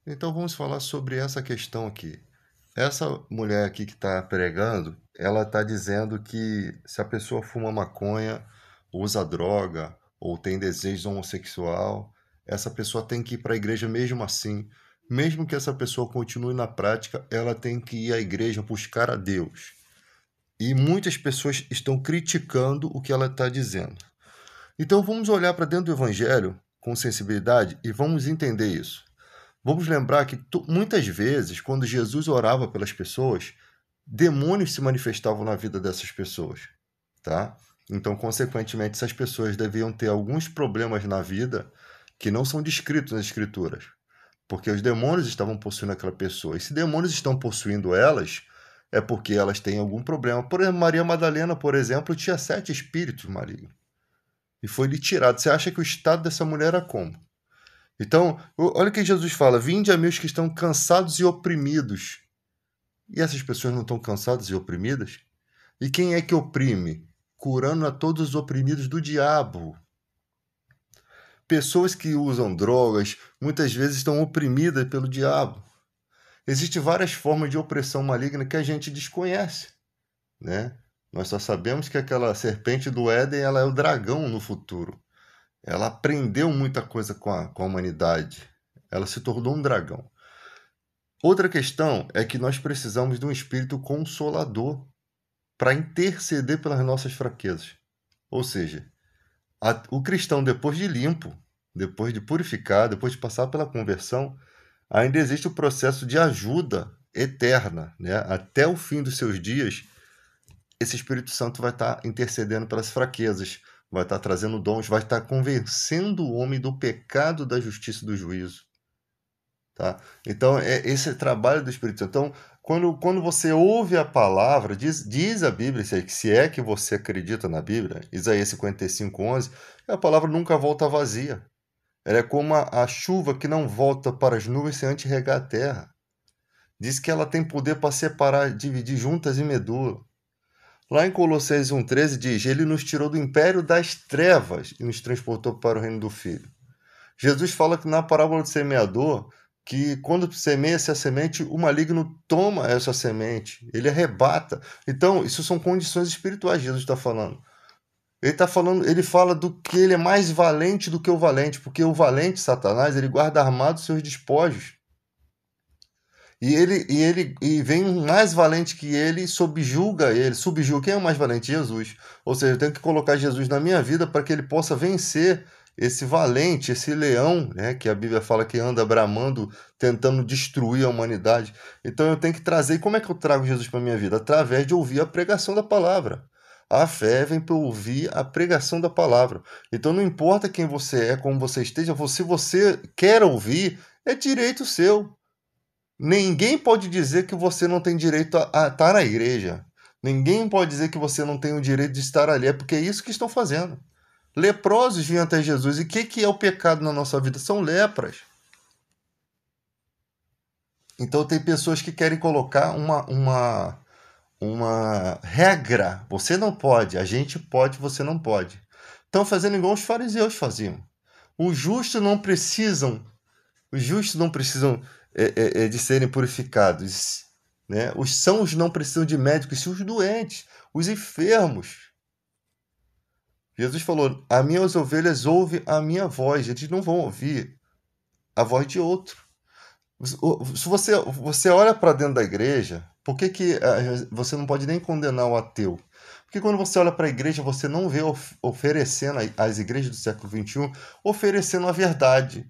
Então vamos falar sobre essa questão aqui. Essa mulher aqui que está pregando, ela está dizendo que se a pessoa fuma maconha, usa droga ou tem desejo homossexual, essa pessoa tem que ir para a igreja mesmo assim. Mesmo que essa pessoa continue na prática, ela tem que ir à igreja buscar a Deus. E muitas pessoas estão criticando o que ela está dizendo. Então vamos olhar para dentro do Evangelho com sensibilidade e vamos entender isso. Vamos lembrar que muitas vezes, quando Jesus orava pelas pessoas, demônios se manifestavam na vida dessas pessoas, tá? Então, consequentemente, essas pessoas deviam ter alguns problemas na vida que não são descritos nas Escrituras, porque os demônios estavam possuindo aquela pessoa. E se demônios estão possuindo elas, é porque elas têm algum problema. Por exemplo, Maria Madalena, por exemplo, tinha 7 espíritos malignos e foi-lhe tirado. Você acha que o estado dessa mulher era como? Então, olha o que Jesus fala: vinde a mim os que estão cansados e oprimidos. E essas pessoas não estão cansadas e oprimidas? E quem é que oprime? Curando a todos os oprimidos do diabo. Pessoas que usam drogas muitas vezes estão oprimidas pelo diabo. Existem várias formas de opressão maligna que a gente desconhece, né? Nós só sabemos que aquela serpente do Éden, ela é o dragão no futuro. Ela aprendeu muita coisa com a humanidade. Ela se tornou um dragão. Outra questão é que nós precisamos de um espírito consolador para interceder pelas nossas fraquezas. Ou seja, o cristão, depois de limpo, depois de purificar, depois de passar pela conversão, ainda existe o processo de ajuda eterna, né? Até o fim dos seus dias, esse Espírito Santo vai estar intercedendo pelas fraquezas, vai estar trazendo dons, vai estar convencendo o homem do pecado, da justiça e do juízo. Tá? Então, esse trabalho do Espírito Santo. Então, quando você ouve a palavra, diz a Bíblia, se é que você acredita na Bíblia, Isaías 55:11, a palavra nunca volta vazia. Ela é como a chuva que não volta para as nuvens sem antes regar a terra. Diz que ela tem poder para separar, dividir juntas e medula. Lá em Colossenses 1:13 diz: Ele nos tirou do império das trevas e nos transportou para o reino do Filho. Jesus fala que na parábola do semeador, que quando semeia-se a semente, o maligno toma essa semente, ele arrebata. Então, isso são condições espirituais, Jesus está falando. Ele está falando, ele fala do que ele é mais valente do que o valente, porque o valente, Satanás, ele guarda armado seus despojos. E vem um mais valente que ele e subjuga ele. Subjuga quem é o mais valente? Jesus. Ou seja, eu tenho que colocar Jesus na minha vida para que ele possa vencer esse valente, esse leão, né, que a Bíblia fala que anda bramando, tentando destruir a humanidade. Então eu tenho que trazer. E como é que eu trago Jesus para minha vida? Através de ouvir a pregação da palavra. A fé vem para ouvir a pregação da palavra. Então não importa quem você é, como você esteja, se você quer ouvir, é direito seu. Ninguém pode dizer que você não tem direito a estar na igreja. Ninguém pode dizer que você não tem o direito de estar ali. É porque é isso que estão fazendo. Leprosos vinham até Jesus. E o que é o pecado na nossa vida? São lepras. Então tem pessoas que querem colocar uma regra. Você não pode, a gente pode, você não pode. Estão fazendo igual os fariseus faziam. Os justos não precisam de serem purificados, né? Os sãos não precisam de médicos, sim os doentes, os enfermos. Jesus falou: as minhas ovelhas ouvem a minha voz, eles não vão ouvir a voz de outro. Se você olha para dentro da igreja, por que você não pode nem condenar o ateu? Porque quando você olha para a igreja, você não vê oferecendo, as igrejas do século XXI, oferecendo a verdade.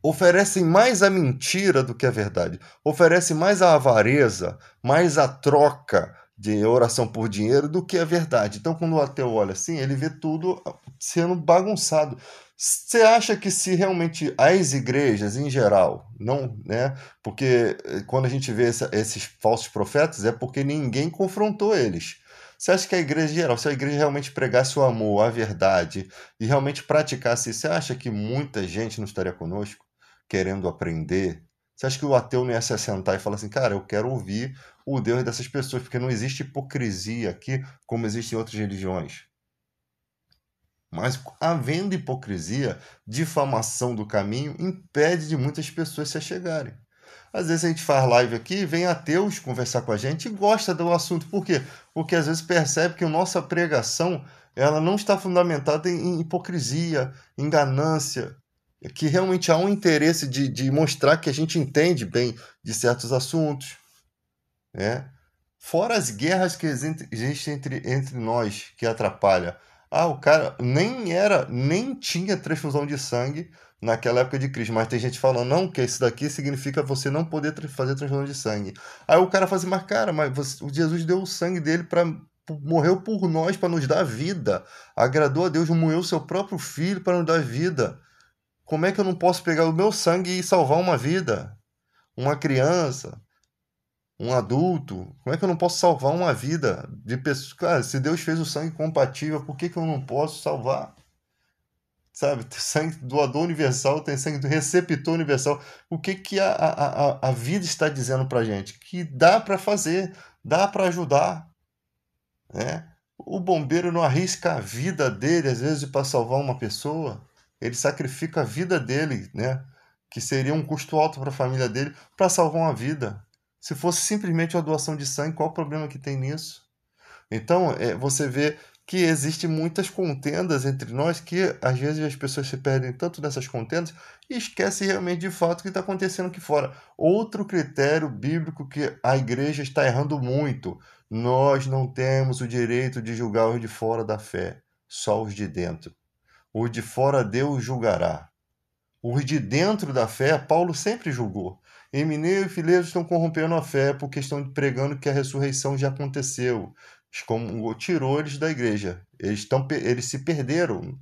Oferecem mais a mentira do que a verdade. Oferecem mais a avareza, mais a troca de oração por dinheiro do que a verdade. Então, quando o ateu olha assim, ele vê tudo sendo bagunçado. Você acha que se realmente as igrejas em geral, não, né? Porque quando a gente vê esses falsos profetas é porque ninguém confrontou eles. Você acha que a igreja em geral, se a igreja realmente pregasse o amor, a verdade e realmente praticasse isso, você acha que muita gente não estaria conosco querendo aprender? Você acha que o ateu não ia se assentar e falar assim, cara, eu quero ouvir o Deus dessas pessoas, porque não existe hipocrisia aqui como existe em outras religiões. Mas havendo hipocrisia, difamação do caminho impede de muitas pessoas se achegarem. Às vezes a gente faz live aqui, vem ateus conversar com a gente e gosta do assunto. Por quê? Porque às vezes percebe que a nossa pregação ela não está fundamentada em hipocrisia, em ganância, que realmente há um interesse de mostrar que a gente entende bem de certos assuntos, né? Fora as guerras que existem entre nós, que atrapalha. Ah, o cara nem tinha transfusão de sangue naquela época de Cristo, mas tem gente falando, não, que isso daqui significa você não poder fazer transfusão de sangue. Aí o cara fala assim, mas cara, o Jesus deu o sangue dele morreu por nós para nos dar vida. Agradou a Deus, moeu o seu próprio filho para nos dar vida. Como é que eu não posso pegar o meu sangue e salvar uma vida? Uma criança? Um adulto, como é que eu não posso salvar uma vida de pessoas? Cara, se Deus fez o sangue compatível, por que eu não posso salvar? Sabe, tem sangue doador universal, tem sangue do receptor universal. O que a vida está dizendo pra gente? Que dá para fazer, dá para ajudar, né? O bombeiro não arrisca a vida dele, às vezes, para salvar uma pessoa. Ele sacrifica a vida dele, né? Que seria um custo alto para a família dele, para salvar uma vida. Se fosse simplesmente uma doação de sangue, qual o problema que tem nisso? Então, você vê que existem muitas contendas entre nós que às vezes as pessoas se perdem tanto nessas contendas e esquecem realmente de fato o que está acontecendo aqui fora. Outro critério bíblico que a igreja está errando muito: nós não temos o direito de julgar os de fora da fé, só os de dentro. Os de fora Deus julgará. Os de dentro da fé, Paulo sempre julgou. Emineu e Fileto estão corrompendo a fé porque estão pregando que a ressurreição já aconteceu. Como tirou eles da igreja. Eles se perderam.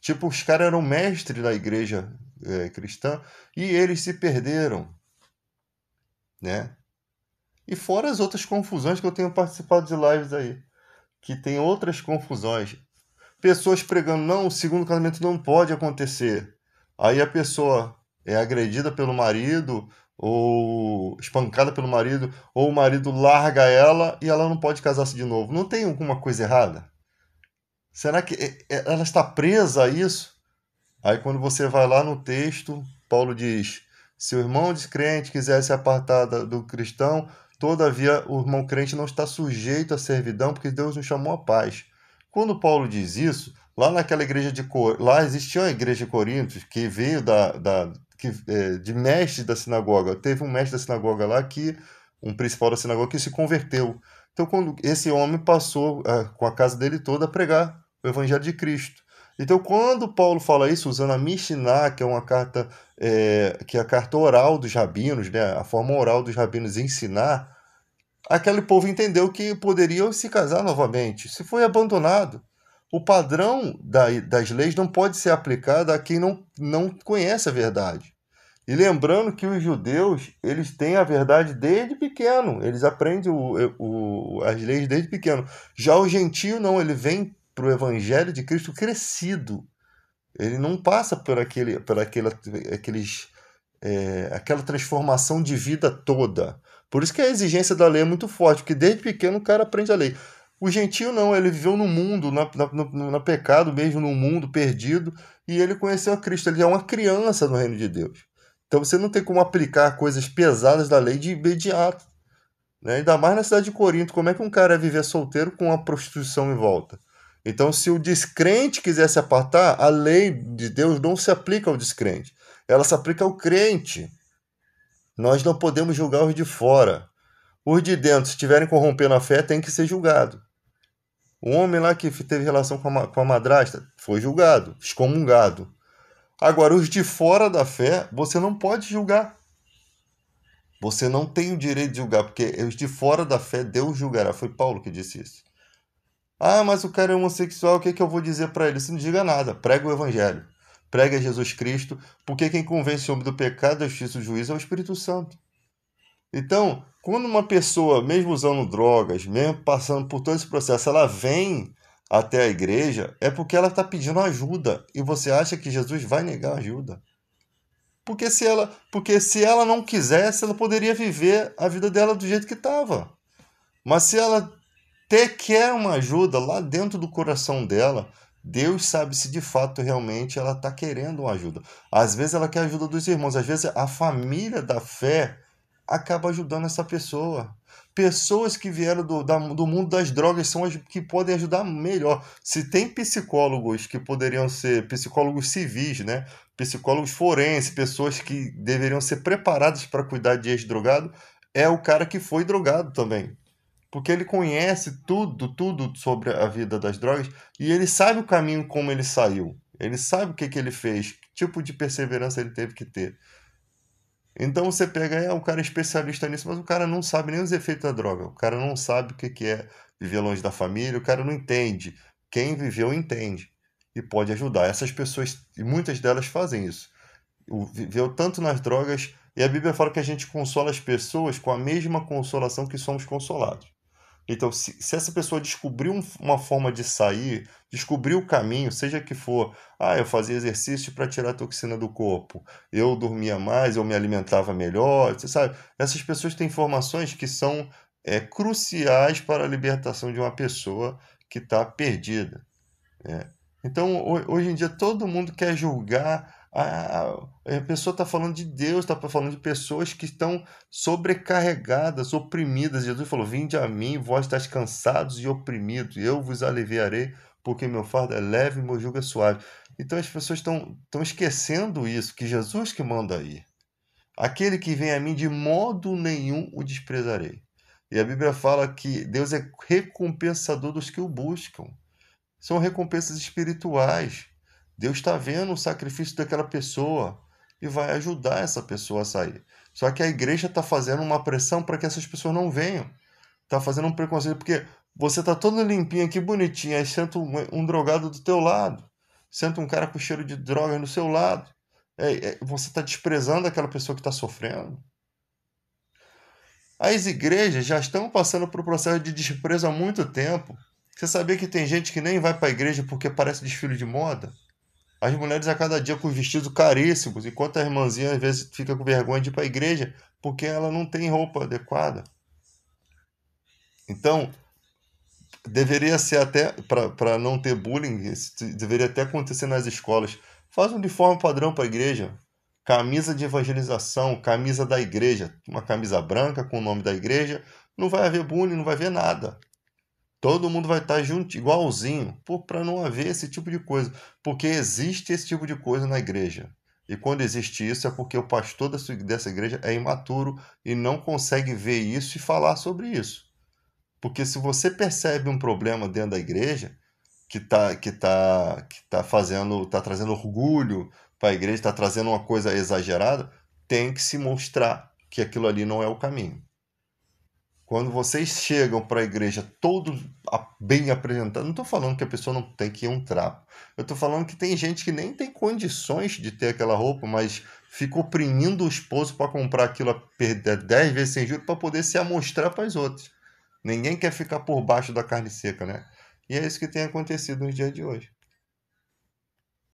Tipo, os caras eram mestres da igreja cristã e eles se perderam, né? E fora as outras confusões que eu tenho participado de lives aí, que tem outras confusões. Pessoas pregando, não, o segundo casamento não pode acontecer. Aí a pessoa é agredida pelo marido, ou espancada pelo marido, ou o marido larga ela e ela não pode casar-se de novo. Não tem alguma coisa errada? Será que ela está presa a isso? Aí quando você vai lá no texto, Paulo diz: se o irmão descrente quiser se apartar do cristão, todavia o irmão crente não está sujeito à servidão, porque Deus nos chamou à paz. Quando Paulo diz isso, lá naquela igreja lá existia uma igreja de Corinto que veio de mestre da sinagoga. Teve um mestre da sinagoga lá um principal da sinagoga que se converteu. Então, quando esse homem passou com a casa dele toda a pregar o evangelho de Cristo. Então, quando Paulo fala isso, usando a Mishnah, que é uma carta, que é a carta oral dos rabinos, né, a forma oral dos rabinos ensinar, aquele povo entendeu que poderiam se casar novamente. Se foi abandonado, o padrão das leis não pode ser aplicado a quem não conhece a verdade. E lembrando que os judeus, eles têm a verdade desde pequeno, eles aprendem as leis desde pequeno. Já o gentio não, ele vem para o evangelho de Cristo crescido. Ele não passa aquela transformação de vida toda. Por isso que a exigência da lei é muito forte, porque desde pequeno o cara aprende a lei. O gentio não, ele viveu no mundo, no pecado mesmo, no mundo perdido, e ele conheceu a Cristo. Ele é uma criança no reino de Deus. Então você não tem como aplicar coisas pesadas da lei de imediato, né? Ainda mais na cidade de Corinto. Como é que um cara ia viver solteiro com uma prostituição em volta? Então, se o descrente quiser se apartar, a lei de Deus não se aplica ao descrente. Ela se aplica ao crente. Nós não podemos julgar os de fora. Os de dentro, se estiverem corrompendo a fé, tem que ser julgado. O homem lá que teve relação com a madrasta foi julgado, excomungado. Agora, os de fora da fé, você não pode julgar. Você não tem o direito de julgar, porque os de fora da fé, Deus julgará. Foi Paulo que disse isso. Ah, mas o cara é homossexual, o que eu vou dizer para ele? Você não diga nada, prega o evangelho. Prega Jesus Cristo, porque quem convence o homem do pecado, da justiça e do juízo é o Espírito Santo. Então, quando uma pessoa, mesmo usando drogas, mesmo passando por todo esse processo, ela vem até a igreja, é porque ela está pedindo ajuda. E você acha que Jesus vai negar ajuda? Porque se ela não quisesse, ela poderia viver a vida dela do jeito que estava. Mas se ela até quer uma ajuda lá dentro do coração dela, Deus sabe se de fato realmente ela está querendo uma ajuda. Às vezes ela quer a ajuda dos irmãos, às vezes a família da fé acaba ajudando essa pessoa. Pessoas que vieram do mundo das drogas são as que podem ajudar melhor. Se tem psicólogos que poderiam ser psicólogos civis, né? Psicólogos forenses, pessoas que deveriam ser preparadas para cuidar de ex-drogado, é o cara que foi drogado também. Porque ele conhece tudo sobre a vida das drogas e ele sabe o caminho como ele saiu. Ele sabe o que ele fez, que tipo de perseverança ele teve que ter. Então você pega, o cara é especialista nisso, mas o cara não sabe nem os efeitos da droga. O cara não sabe o que é viver longe da família, o cara não entende. Quem viveu entende e pode ajudar. Essas pessoas, e muitas delas fazem isso. Viveu tanto nas drogas, e a Bíblia fala que a gente consola as pessoas com a mesma consolação que somos consolados. Então, se essa pessoa descobrir uma forma de sair, descobrir o caminho, seja que for, eu fazia exercício para tirar a toxina do corpo, eu dormia mais, eu me alimentava melhor, você sabe? Essas pessoas têm informações que são cruciais para a libertação de uma pessoa que está perdida. Né? Então, hoje em dia, todo mundo quer julgar. A pessoa está falando de Deus, está falando de pessoas que estão sobrecarregadas, oprimidas. Jesus falou: Vinde a mim, vós estáis cansados e oprimidos, eu vos aliviarei, porque meu fardo é leve e meu jugo é suave. Então, as pessoas estão esquecendo isso, que Jesus que manda ir. Aquele que vem a mim, de modo nenhum o desprezarei. E a Bíblia fala que Deus é recompensador dos que o buscam. São recompensas espirituais. Deus está vendo o sacrifício daquela pessoa e vai ajudar essa pessoa a sair. Só que a igreja está fazendo uma pressão para que essas pessoas não venham. Está fazendo um preconceito, porque você está todo limpinho aqui, bonitinho, aí senta um drogado do teu lado. Senta um cara com cheiro de droga no seu lado. Você está desprezando aquela pessoa que está sofrendo. As igrejas já estão passando por um processo de desprezo há muito tempo. Você sabia que tem gente que nem vai para a igreja porque parece desfile de moda? As mulheres a cada dia com os vestidos caríssimos, enquanto a irmãzinha às vezes fica com vergonha de ir para a igreja porque ela não tem roupa adequada. Então, deveria ser até, para não ter bullying, deveria até acontecer nas escolas. Faz um uniforme padrão para a igreja. Camisa de evangelização, camisa da igreja. Uma camisa branca com o nome da igreja. Não vai haver bullying, não vai haver nada. Todo mundo vai estar junto, igualzinho, para não haver esse tipo de coisa. Porque existe esse tipo de coisa na igreja. E quando existe isso é porque o pastor dessa igreja é imaturo e não consegue ver isso e falar sobre isso. Porque se você percebe um problema dentro da igreja que tá fazendo, tá trazendo orgulho para a igreja, está trazendo uma coisa exagerada, tem que se mostrar que aquilo ali não é o caminho. Quando vocês chegam para a igreja todos bem apresentados, não estou falando que a pessoa não tem que ir um trapo. Eu estou falando que tem gente que nem tem condições de ter aquela roupa, mas fica oprimindo o esposo para comprar aquilo a perder 10 vezes sem juros para poder se amostrar para as outras. Ninguém quer ficar por baixo da carne seca, né? E é isso que tem acontecido nos dias de hoje.